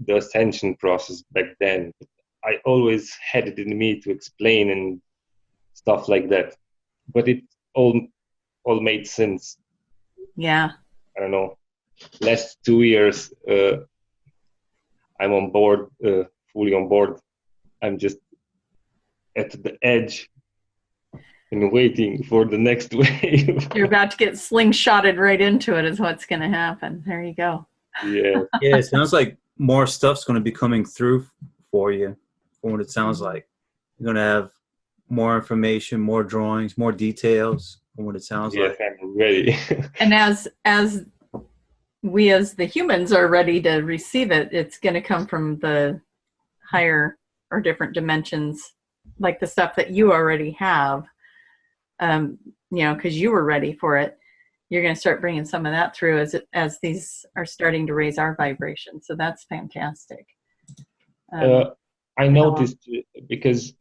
the ascension process back then, but I always had it in me to explain and stuff like that. But it all made sense. Yeah. I don't know. Last 2 years, I'm on board, fully on board. I'm just at the edge and waiting for the next wave. You're about to get slingshotted right into it is what's going to happen. There you go. Yeah. Yeah, it sounds like more stuff's going to be coming through for you, from what it sounds like. You're going to have more information, more drawings, more details, from what it sounds like. Yes, I'm ready. And as we as the humans are ready to receive it, it's going to come from the higher or different dimensions, like the stuff that you already have, because you were ready for it. You're going to start bringing some of that through as these are starting to raise our vibration. So that's fantastic. I noticed because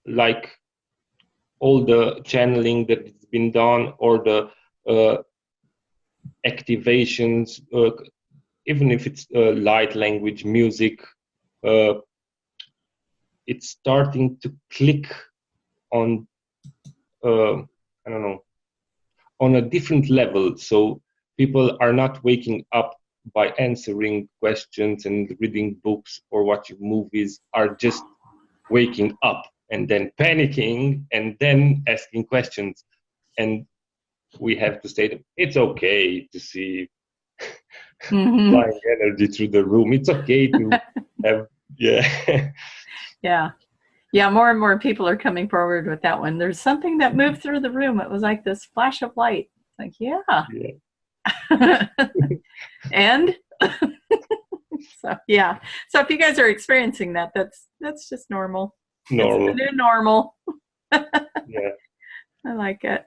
like all the channeling that has been done, or the activations, even if it's light language, music, it's starting to click on, I don't know, on a different level. So people are not waking up by answering questions and reading books or watching movies, are just waking up and then panicking and then asking questions. And we have to say that it's okay to see flying energy through the room. It's okay to have, Yeah, more and more people are coming forward with that one. There's something that moved through the room. It was like this flash of light. Like, yeah. And so, yeah. So if you guys are experiencing that, that's just normal. Normal. It's the new normal. Yeah. I like it.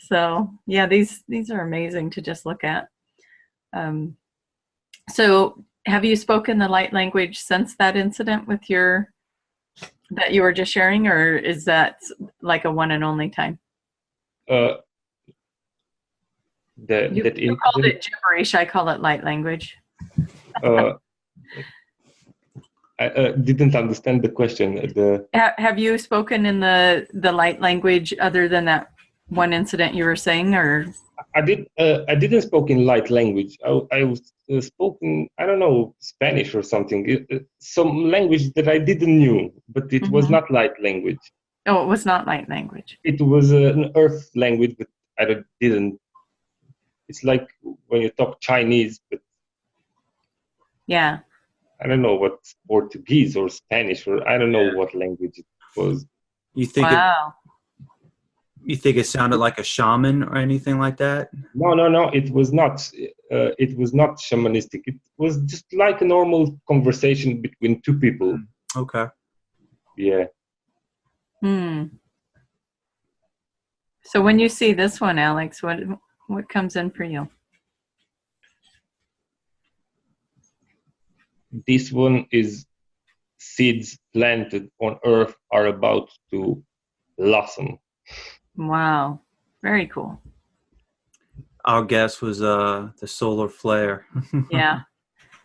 So yeah, these are amazing to just look at. So have you spoken the light language since that incident with that you were just sharing, or is that like a one and only time? You called it gibberish. I call it light language. I didn't understand the question. Have you spoken in the light language other than that one incident you were saying, or? I didn't speak in light language. I was spoken, I don't know, Spanish or something. Some language that I didn't knew, but it was not light language. Oh, it was not light language. It was an earth language, but I didn't. It's like when you talk Chinese, but yeah, I don't know what's Portuguese or Spanish, or I don't know what language it was. You think wow. You think it sounded like a shaman or anything like that? No. It was not. It was not shamanistic. It was just like a normal conversation between two people. Okay. Yeah. So when you see this one, Alex, what comes in for you? This one is seeds planted on earth are about to blossom. Wow. Very cool. Our guess was the solar flare. Yeah.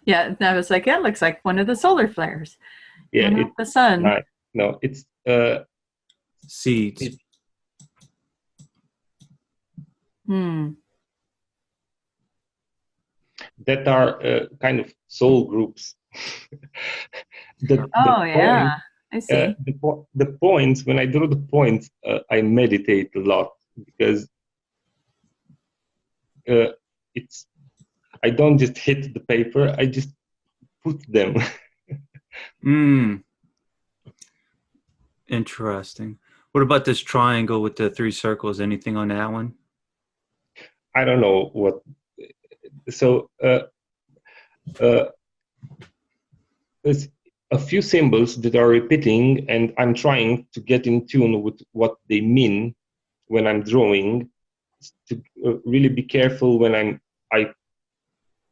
Yeah. And I was like, that looks like one of the solar flares. Yeah, Not the sun. no, it's Seeds. It- that are kind of soul groups. Oh, yeah. I see. The points, when I draw the points, I meditate a lot because I don't just hit the paper, I just put them. Interesting. What about this triangle with the 3 circles? Anything on that one? I don't know what. So there's a few symbols that are repeating, and I'm trying to get in tune with what they mean when I'm drawing. To really be careful when I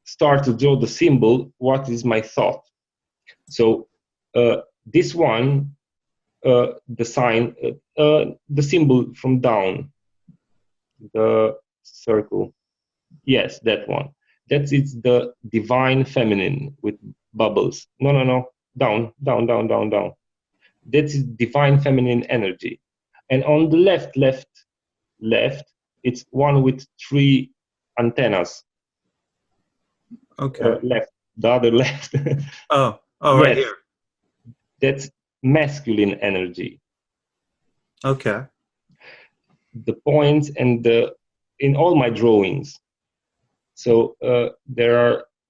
start to draw the symbol, what is my thought? So this one, the sign, the symbol from down, the circle. Yes, that one. It's the divine feminine with bubbles. No. Down. That is divine feminine energy. And on the left, it's one with 3 antennas. Okay. Left, the other left. Oh, yes, right here. That's masculine energy. Okay. The points and in all my drawings. So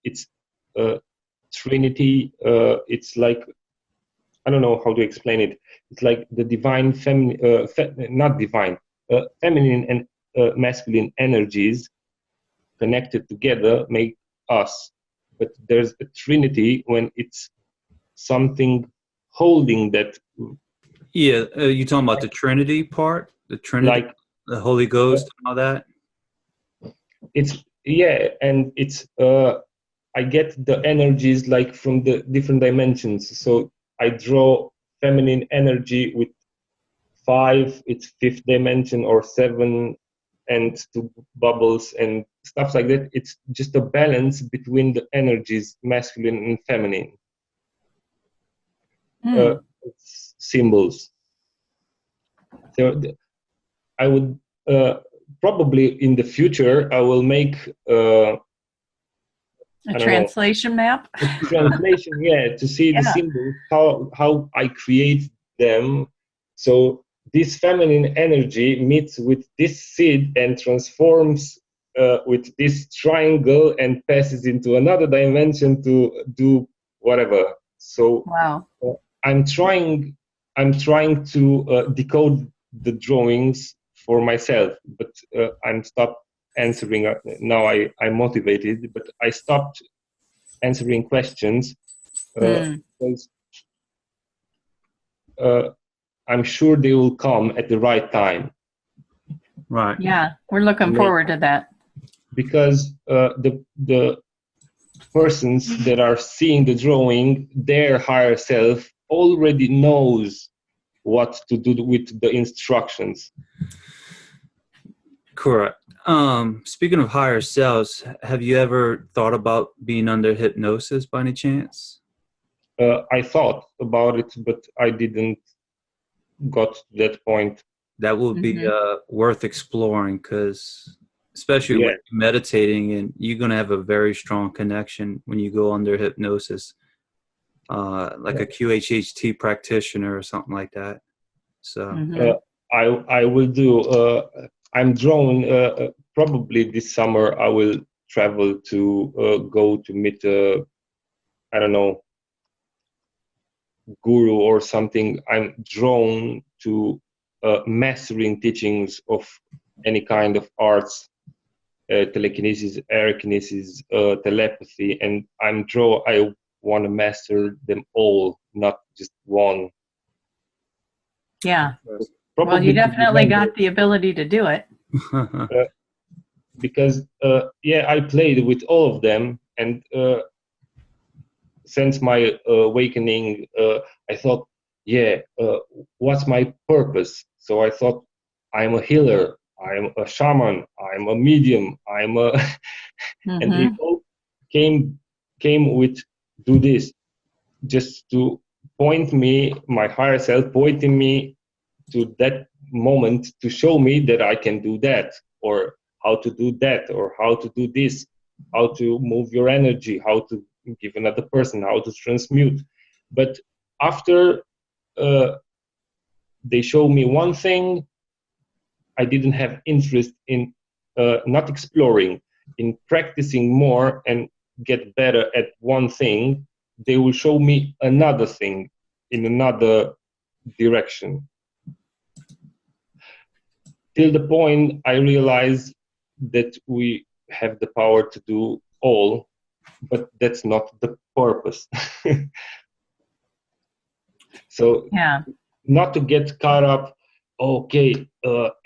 it's Trinity. It's like, I don't know how to explain it. It's like the divine feminine, not divine, feminine and masculine energies connected together make us. But there's a Trinity when it's something holding that. Yeah, you talking about the Trinity part? The Trinity, like the Holy Ghost, and all that? And it's I get the energies like from the different dimensions. So I draw feminine energy with 5, it's 5th dimension, or 7, and 2 bubbles and stuff like that. It's just a balance between the energies, masculine and feminine. Symbols. So I would probably in the future I will make a translation map. Translation, yeah, to see the symbols, how I create them. So this feminine energy meets with this seed and transforms with this triangle and passes into another dimension to do whatever. So wow. I'm trying to decode the drawings for myself, but I'm stopped answering. Now I'm motivated, but I stopped answering questions because I'm sure they will come at the right time. Right. Yeah, we're looking forward to that. Because the persons that are seeing the drawing, their higher self already knows what to do with the instructions. Correct. Speaking of higher selves, have you ever thought about being under hypnosis by any chance? I thought about it, but I didn't got to that point. That would be worth exploring, because especially when you're meditating, and you're going to have a very strong connection when you go under hypnosis, like a QHHT practitioner or something like that. So I will do. I'm drawn. Probably this summer I will travel to go to meet I don't know, guru or something. I'm drawn to mastering teachings of any kind of arts, telekinesis, aerokinesis, telepathy, and I want to master them all, not just one. Yeah. Well, you definitely got the ability to do it. Because I played with all of them, and since my awakening, I thought, what's my purpose? So I thought, I'm a healer, I'm a shaman, I'm a medium, I'm a, and they all came with do this, just to my higher self pointing me to that moment to show me that I can do that, or how to do that, or how to do this, how to move your energy, how to give another person, how to transmute. But after they show me one thing, I didn't have interest in not exploring, in practicing more and get better at one thing. They will show me another thing in another direction. Till the point I realized that we have the power to do all, but that's not the purpose. So Yeah. not to get caught up, okay,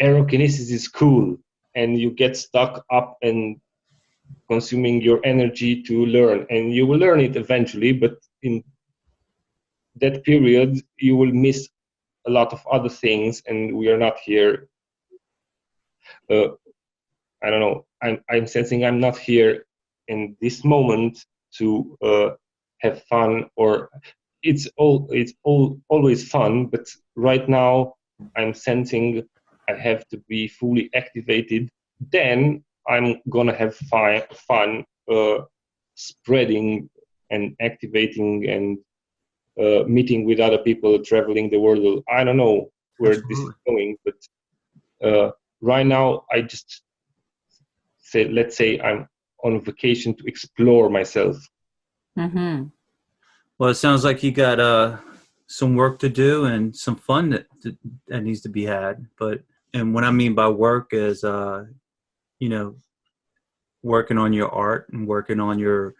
aerokinesis is cool, and you get stuck up and consuming your energy to learn, and you will learn it eventually, but in that period you will miss a lot of other things, and we are not here. I don't know, I'm sensing I'm not here in this moment to have fun, or it's always fun, but right now I'm sensing I have to be fully activated. Then I'm gonna have fun spreading and activating and meeting with other people, traveling the world. I don't know where this is going, but right now I just say, let's say I'm on vacation to explore myself. Mm-hmm. Well, it sounds like you got some work to do and some fun that needs to be had. And what I mean by work is, working on your art and working on your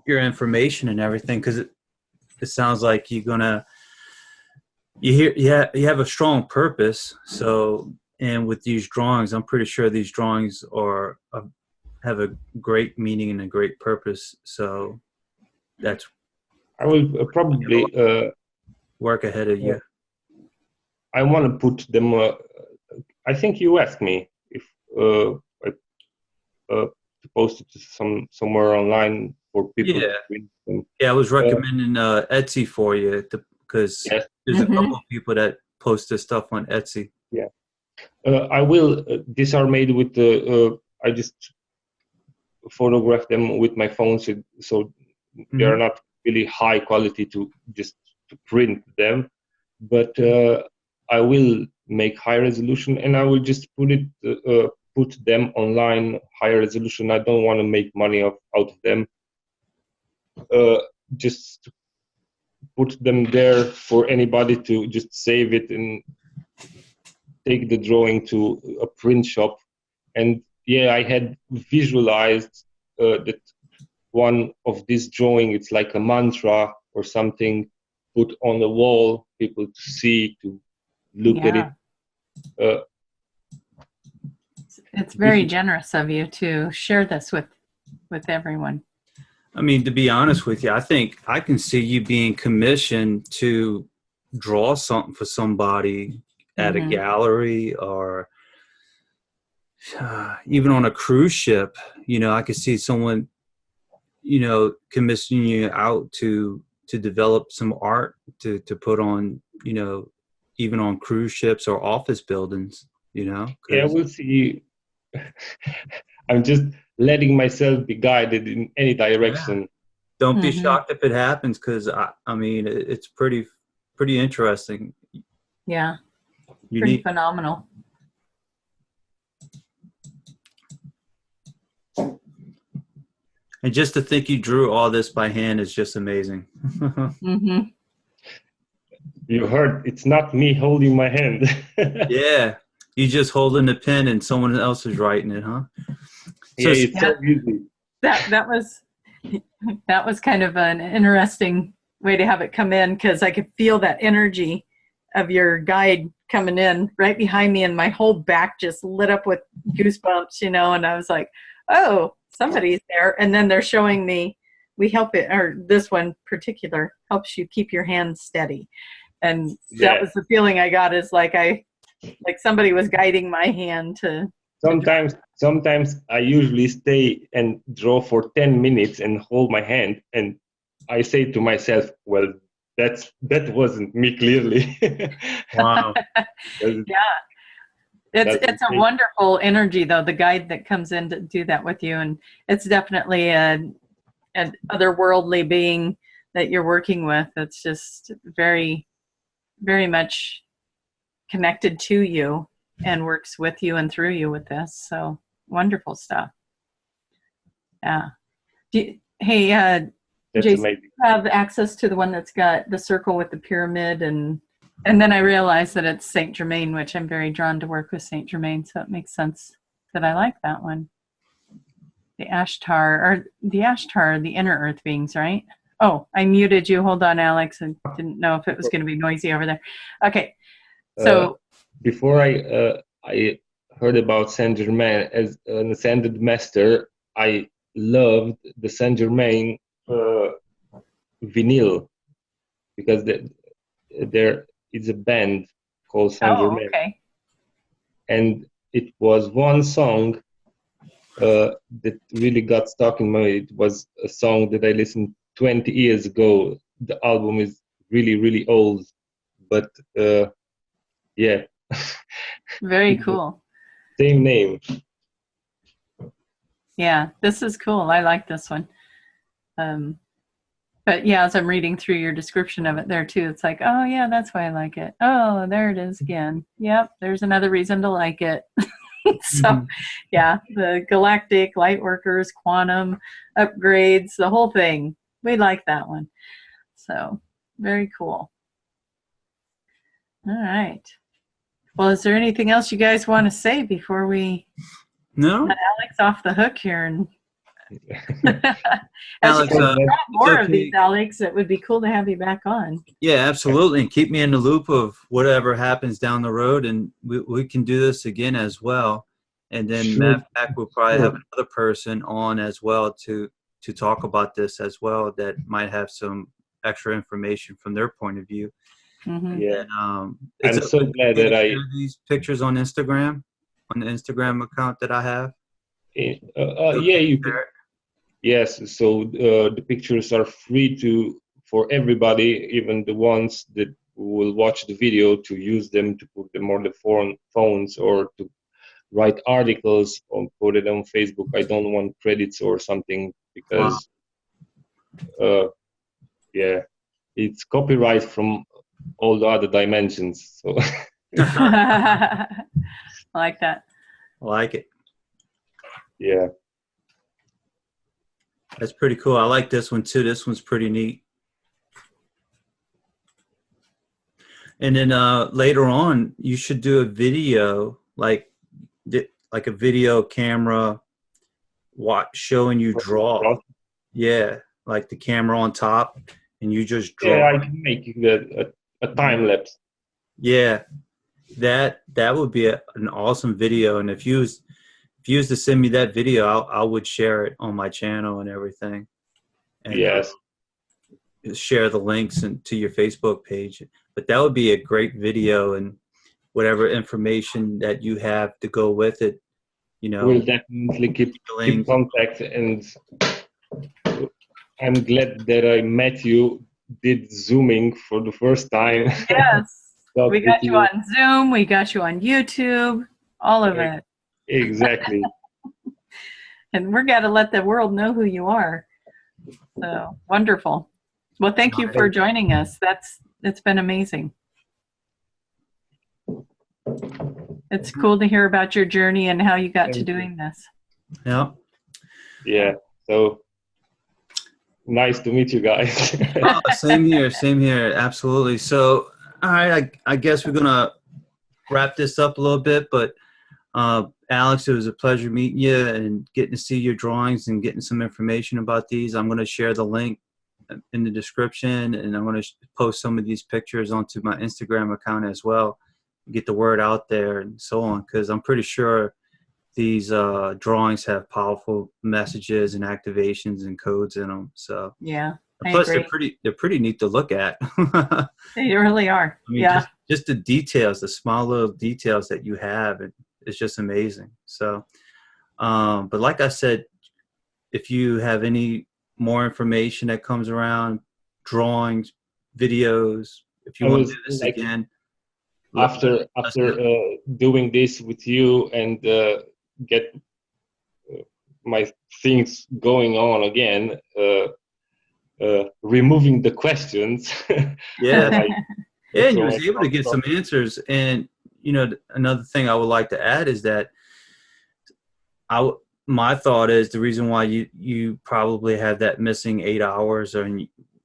information and everything. Because it sounds like you have a strong purpose. So, and with these drawings, I'm pretty sure these drawings have a great meaning and a great purpose. So that's, I will probably work ahead of you. I want to put them. I think you asked me if I to post it somewhere online for people. Yeah, yeah. I was recommending Etsy for you because there's a couple of people that post this stuff on Etsy. Yeah, I will. These are made with the. I just photograph them with my phone, so they are not really high quality to print them, but I will make high resolution, and I will just put them online high resolution. I don't want to make money out of them. Just put them there for anybody to just save it and take the drawing to a print shop. And yeah, I had visualized that one of this drawing, it's like a mantra or something, put on the wall, people to see, to look at it. It's very generous of you to share this with everyone. I mean, to be honest with you, I think I can see you being commissioned to draw something for somebody at a gallery, or even on a cruise ship. I could see someone, commissioning you out to develop some art to put on, even on cruise ships or office buildings, Yeah, we'll see. I'm just letting myself be guided in any direction. Yeah. Don't be shocked if it happens, because I mean, it's pretty interesting. Yeah, Unique. pretty phenomenal. And just to think you drew all this by hand is just amazing. You heard, it's not me holding my hand. Yeah, you just holding the pen and someone else is writing it, huh? So, yeah, it's so easy. That was kind of an interesting way to have it come in, because I could feel that energy of your guide coming in right behind me, and my whole back just lit up with goosebumps, and I was like, oh, somebody's there. And then they're showing me, this one particular helps you keep your hands steady. And that was the feeling I got, is like somebody was guiding my hand to. Sometimes I usually stay and draw for 10 minutes and hold my hand, and I say to myself, well, that wasn't me clearly. Wow. Yeah. It's a take- wonderful energy, though, the guide that comes in to do that with you. And it's definitely an otherworldly being that you're working with. It's just very, very much connected to you and works with you and through you with this. So wonderful stuff. Yeah. Hey, That's Jason, amazing. you have access to the one that's got the circle with the pyramid, and then I realized that it's Saint Germain, which I'm very drawn to work with Saint Germain, so it makes sense that I like that one. The Ashtar, the inner earth beings, right? Oh, I muted you. Hold on, Alex. I didn't know if it was going to be noisy over there. Okay. So before I heard about Saint Germain as an ascended master, I loved the Saint Germain vinyl, because there is a band called Saint Germain, okay. and it was one song that really got stuck in my head. It was a song that I listened 20 years ago. The album is really, really old, but yeah. Very cool. Same name. Yeah, this is cool. I like this one. But yeah, as I'm reading through your description of it there too, it's like, oh yeah, that's why I like it. Oh, there it is again. Yep, there's another reason to like it. So yeah, the galactic, light workers, quantum, upgrades, the whole thing. We like that one. So very cool. All right. Well, is there anything else you guys want to say before we No, let Alex off the hook here? And Alex, more okay. of these, Alex, it would be cool to have you back on. Yeah, absolutely. And keep me in the loop of whatever happens down the road, and we can do this again as well. And then Sure. matter of fact, we'll probably have another person on as well to talk about this as well, that might have some extra information from their point of view. Mm-hmm. Yeah. And, I'm so glad that I share these pictures on Instagram, on the Instagram account that I have. yeah, you can. Yes, so the pictures are free for everybody, even the ones that will watch the video, to use them to put them on the phones or to write articles or put it on Facebook. I don't want credits or something, because yeah, it's copyright from all the other dimensions. So I like that. I like it. yeah. That's pretty cool. I like this one too. This one's pretty neat. And then later on, you should do a video, like a video camera, showing you draw. Yeah, like the camera on top, and you just draw. Yeah, I can make a time lapse. Yeah, that would be an awesome video. And if you was to send me that video, I would share it on my channel and everything. And, yes. Share the links to your Facebook page. But that would be a great video, and whatever information that you have to go with it, We'll definitely keep contact. And I'm glad that I met you, did Zooming for the first time. Yes. We got you on Zoom. We got you on YouTube. All of it. Exactly. And we're got to let the world know who you are. So wonderful. Well, thank you for joining us. It's been amazing. It's cool to hear about your journey and how you got to doing this. Yeah. Yeah. So nice to meet you guys. Oh, same here. Same here. Absolutely. So, all right. I guess we're gonna wrap this up a little bit, but Alex, it was a pleasure meeting you and getting to see your drawings and getting some information about these. I'm going to share the link in the description, and I'm going to post some of these pictures onto my Instagram account as well, get the word out there and so on, because I'm pretty sure these drawings have powerful messages and activations and codes in them. So yeah, plus they're pretty neat to look at. They really are. I mean, yeah, just the details, the small little details that you have, it's just amazing. So but like I said, if you have any more information that comes around, drawings, videos. If you want to do this like, again. After doing this with you and get my things going on again, removing the questions. Yeah. Yeah, So you was able to get some answers. And, you know, another thing I would like to add is that my thought is the reason why you probably have that missing 8 hours, or,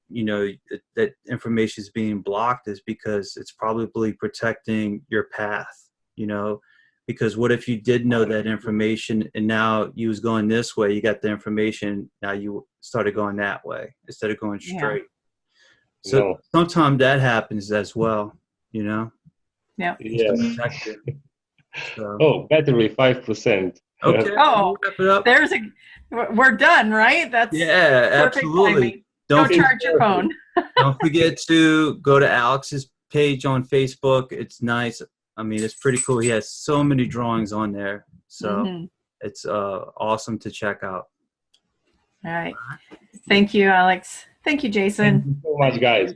you know, that information is being blocked, is because it's probably protecting your path, you know, because what if you did know that information and now you was going this way, you got the information, now you started going that way instead of going straight. So sometimes that happens as well, you know? Yeah. So. Oh, battery 5%. Okay. Oh, wrap it up. We're done, right? That's absolutely. Go charge your phone. Don't forget to go to Alex's page on Facebook. It's nice. I mean, it's pretty cool. He has so many drawings on there. So it's awesome to check out. All right. Thank you, Alex. Thank you, Jason. Thank you so much, guys.